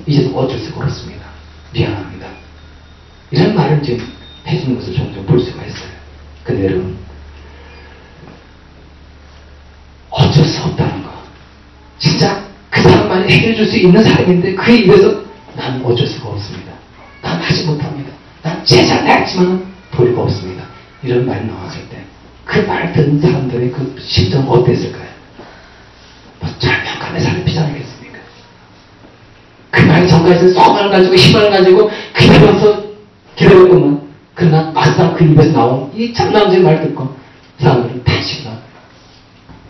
이제는 어쩔 수가 없습니다. 미안합니다. 이런 말을 지금 해주는 것을 종종 볼 수가 있어요. 근데 여러분, 어쩔 수 없다는 거. 진짜 그 사람만이 해결해 줄 수 있는 사람인데 그에 입에서 나는 어쩔 수가 없습니다. 난 하지 못합니다. 난 최선을 다했지만 도리가 없습니다. 이런 말이 나왔을 때 그 말 듣는 사람들의 그 심정은 어땠을까요? 뭐 절명감에 살피지 않겠습니까? 그 말이 전까지는 소망을 가지고 희망을 가지고 기다렸구만. 그러나 막상 그 입에서 나온 이 참남적인 말 듣고 사람들은 다시금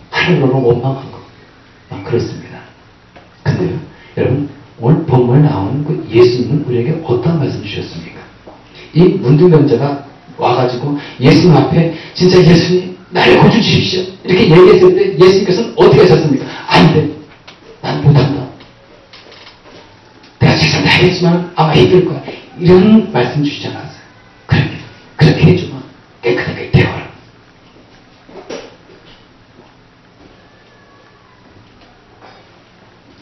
하늘로는 원망한 거. 그렇습니다. 근데요, 여러분, 오늘 본문에 나오는 그 예수님은 우리에게 어떤 말씀 주셨습니까? 이 문둥병자가 와가지고 예수님 앞에 진짜 예수님 나를 고쳐 주십시오 이렇게 얘기했을 때 예수님께서는 어떻게 하셨습니까? 안 돼. 난 못한다. 내가 최선 다하겠지만 아마 힘들 거야. 이런 말씀 주시지 않았어요. 그렇게 해주면 깨끗하게 되어라.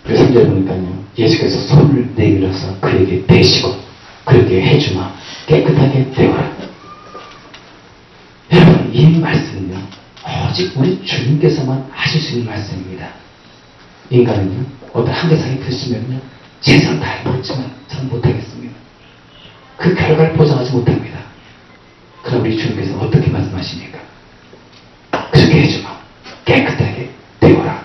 그래서 3절에 보니까요, 예수께서 손을 내밀어서 그에게 대시고 그렇게 해주마 깨끗하게 되어라. 여러분, 이 말씀은요, 오직 우리 주님께서만 하실 수 있는 말씀입니다. 인간은요, 어떤 한계상에 드시면요, 최선 다해보지만 저는 못하겠습니다. 그 결과를 보장하지 못합니다. 그럼 우리 주님께서 어떻게 말씀하십니까? 그렇게 해주마 깨끗하게 되어라.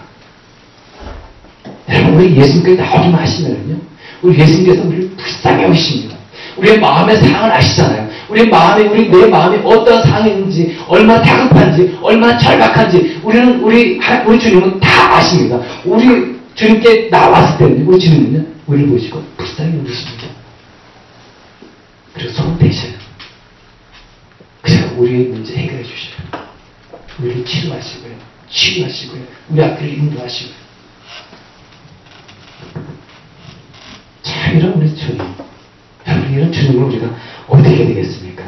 여러분, 우리 예수님께서 나오기만 하시면은요, 우리 예수님께서 우리를 불쌍히 여기십니다. 우리의 마음의 상황을 아시잖아요. 우리 내 마음이 어떤 상황인지, 얼마나 다급한지, 얼마나 절박한지, 우리 주님은 다 아십니다. 우리 주님께 나왔을 때는, 우리 주님은요, 우리를 보시고 불쌍히 여기십니다. 그리고 손 대셔요. 그래서 우리의 문제 해결해 주셔요. 우리를 치유하시고요. 우리 앞을 인도하시고요. 자, 이런 우리 주님. 여러분, 이런 주님을 우리가 어떻게 해야 되겠습니까?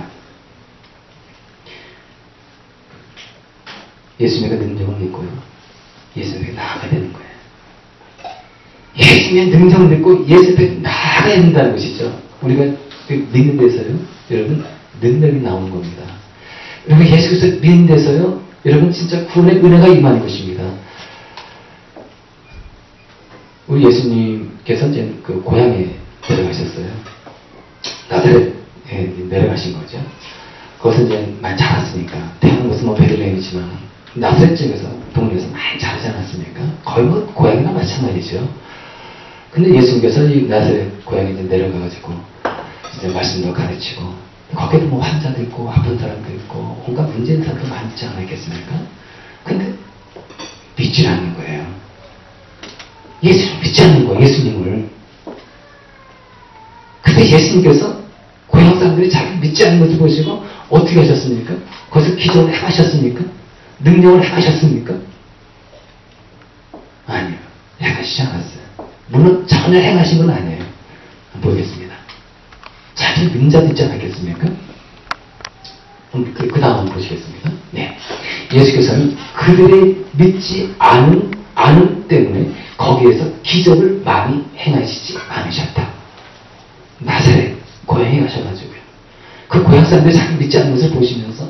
예수님의 능력을 믿고요. 예수님에게 나아가야 되는 거예요. 예수님의 능력을 믿고 예수님에게 나아가야 된다는 것이죠. 우리가 믿는 데서요, 여러분, 능력이 나오는 겁니다. 여러분, 예수께서 믿는 데서요, 여러분, 진짜 구원의 은혜가 임하는 것입니다. 우리 예수님께서 이제 그 고향에 내려가셨어요. 나사렛에 내려가신 거죠. 그것은 이제 많이 자랐으니까. 태어난 곳은 뭐 베들레헴이지만, 나사렛 쪽에서, 동네에서 많이 자라지 않았습니까? 거의 뭐 고향이나 마찬가지죠. 근데 예수님께서 이 나사렛 고향에 이제 내려가가지고, 이제 말씀도 가르치고, 거기도 뭐 환자도 있고, 아픈 사람도 있고, 온갖 문제 있는 사람도 많지 않았겠습니까? 근데, 믿지 않는 거예요. 예수님 믿지 않는 거예요, 예수님을. 근데 예수님께서 고향 사람들이 자기 믿지 않는 것을 보시고 어떻게 하셨습니까? 거기서 기적을 행하셨습니까? 능력을 행하셨습니까? 아니요. 행하시지 않았어요. 물론 전혀 행하신 건 아니에요. 보겠습니다. 자기 믿는 자도 있지 않았겠습니까? 그 다음 한번 보시겠습니다. 네. 예수께서는 그들이 믿지 않음 때문에 거기에서 기적을 많이 행하시지 않으셨다. 나사렛 고향에 가셔가지고요. 그 고향 사람들이 자기 믿지 않는 것을 보시면서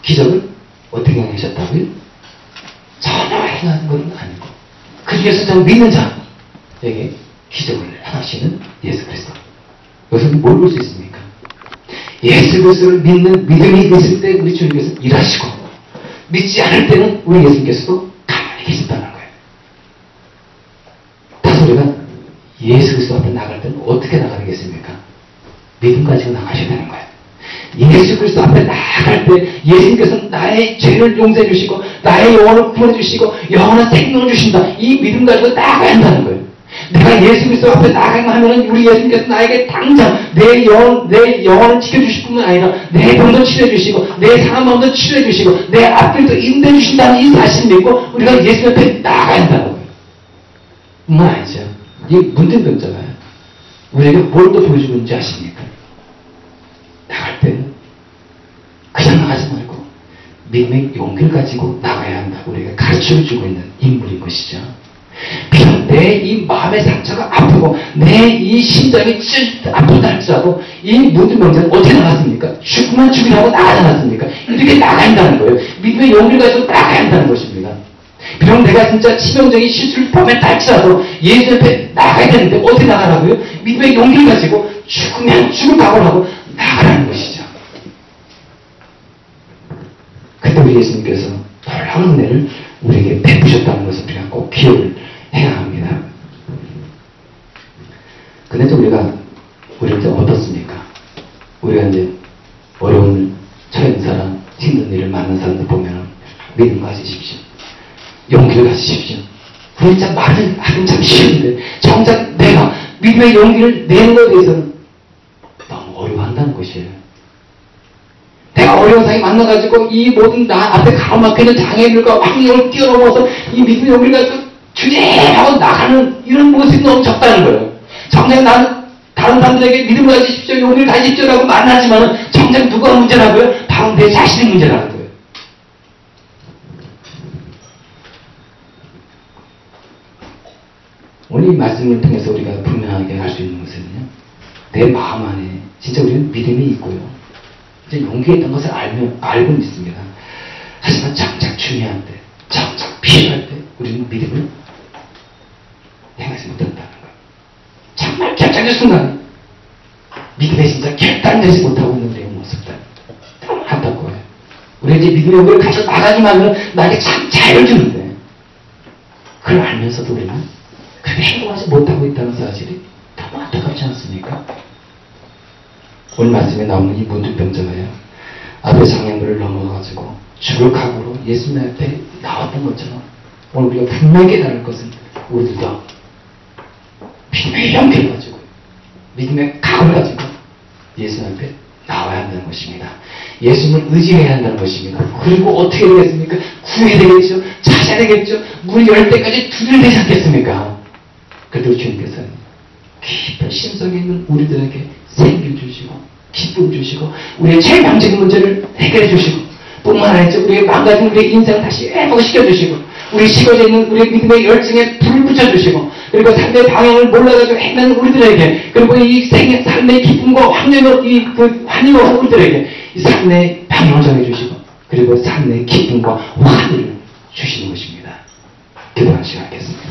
기적을 어떻게 행하셨다고요? 전혀 행하는 건 아니고 그 중에서 좀 믿는 자에게 기적을 행하시는 예수 그리스도. 여기서 뭘 볼 수 있습니까? 예수 그리스도를 믿는 믿음이 있을 때 우리 주님께서 일하시고 믿지 않을 때는 우리 예수님께서도 가만히 계신다는 거예요. 다시 우리가 예수 그리스도 앞에 나갈 때는 어떻게 나가겠습니까? 믿음 가지고 나가셔야 되는 거예요. 예수 그리스도 앞에 나갈 때 예수님께서 나의 죄를 용서해 주시고 나의 영혼을 구원해 주시고 영원한 생명을 주신다. 이 믿음 가지고 나가야 한다는 거예요. 내가 예수 그리스도 앞에 나가기만 하면 우리 예수님께서 나에게 당장 내 영혼을 지켜주실 뿐만 아니라 내 병도 치료해 주시고 내 상한 마음도 치료해 주시고 내 앞길도 인도해 주신다는 이 사실을 믿고 우리가 예수님 앞에 나가야 한다는 거예요. 뭐 아니죠. 이 문둥병자가 우리에게 뭘 더 보여주는지 아십니까? 나갈 때는 그냥 나가지 말고 믿음의 용기를 가지고 나가야 한다고 우리가 가르쳐주고 있는 인물인 것이죠. 비록 내 이 마음의 상처가 아프고 내 이 심장이 아프다 할지라도 이 모든 명제는 어떻게 나갔습니까? 죽으면 죽이라고 나가지 않았습니까? 이렇게 나가야 한다는 거예요. 믿음의 용기를 가지고 나가야 한다는 것입니다. 비록 내가 진짜 치명적인 실수를 범했다 할지라도 예수 옆에 나가야 되는데 어떻게 나가라고요? 믿음의 용기를 가지고 죽으면 죽을 각오를 하고 나가라는 것이죠. 그때 우리 예수님께서 놀라운 은혜를 우리에게 베푸셨다는 것을 우리가 꼭 기억을 해야 합니다. 근데 또 우리가 이제 어떻습니까? 우리가 이제 어려움을 처한 사람, 힘든 일을 만난 사람들 보면 믿음 가지십시오. 용기를 가지십시오. 우리 진짜 말은 하긴 참 쉬운데 정작 내가 믿음의 용기를 내는 것에 대해서는 너무 어려워한다는 것이에요. 내가 어려운 상황이 만나가지고 이 모든 나 앞에 가로막혀있는 장애물과 환경을 뛰어넘어서 이 믿음의 용기를 가지고 주제하고 나가는 이런 모습이 너무 적다는 거예요. 정작 나는 다른 사람들에게 믿음을 가지십시오, 용기를 가지십시오라고 말하지만 정작 누가 문제라고요? 바로 내 자신의 문제라는 거예요. 오늘 이 말씀을 통해서 우리가 분명하게 할 수 있는 것은요, 내 마음 안에 진짜 우리는 믿음이 있고요, 이제 용기가 있던 것을 알고 있습니다. 하지만 정작 중요한 때, 정작 필요할 때 우리는 믿음을 행하지 못한다는 거예요. 정말 결정적 순간에 믿음에 진짜 결단되지 못하고 있는 우리의 모습들 너무 안타까워요. 우리가 이제 믿음의 용기를 가져 나가기만 하면 나에게 참 자유를 주는데 그걸 알면서도 우리는 그렇게 행동하지 못하고 있다는 사실이 너무 안타깝지 않습니까? 오늘 말씀에 나오는 이 문득병자가요, 앞에 장애물을 넘어가지고 죽을 각오로 예수님 앞에 나왔던 것처럼 오늘 우리가 분명히 깨달을 것은 우리도 믿음의 용기를 가지고 믿음의 각오를 가지고 예수님 앞에 나와야 한다는 것입니다. 예수님을 의지해야 한다는 것입니다. 그리고 어떻게 되겠습니까? 구해야 되겠죠. 찾아야 되겠죠. 문을 열 때까지 두드려야 되지 않겠습니까? 그래도 주님께서는 깊은 심성에 있는 우리들에게 생기 주시고 기쁨 주시고 우리의 제일 명적인 문제를 해결해 주시고 뿐만 아니라 우리의 망가진 우리의 인생을 다시 회복시켜 주시고 우리 식어져 있는 우리의 믿음의 열정에 불을 붙여 주시고 그리고 삶의 방향을 몰라가지고 행하는 우리들에게 그리고 이 삶의 기쁨과 환영을 환희와 우리들에게 이 삶의 방향을 정해주시고 그리고 삶의 기쁨과 환희를 주시는 것입니다. 기도하시겠습니다.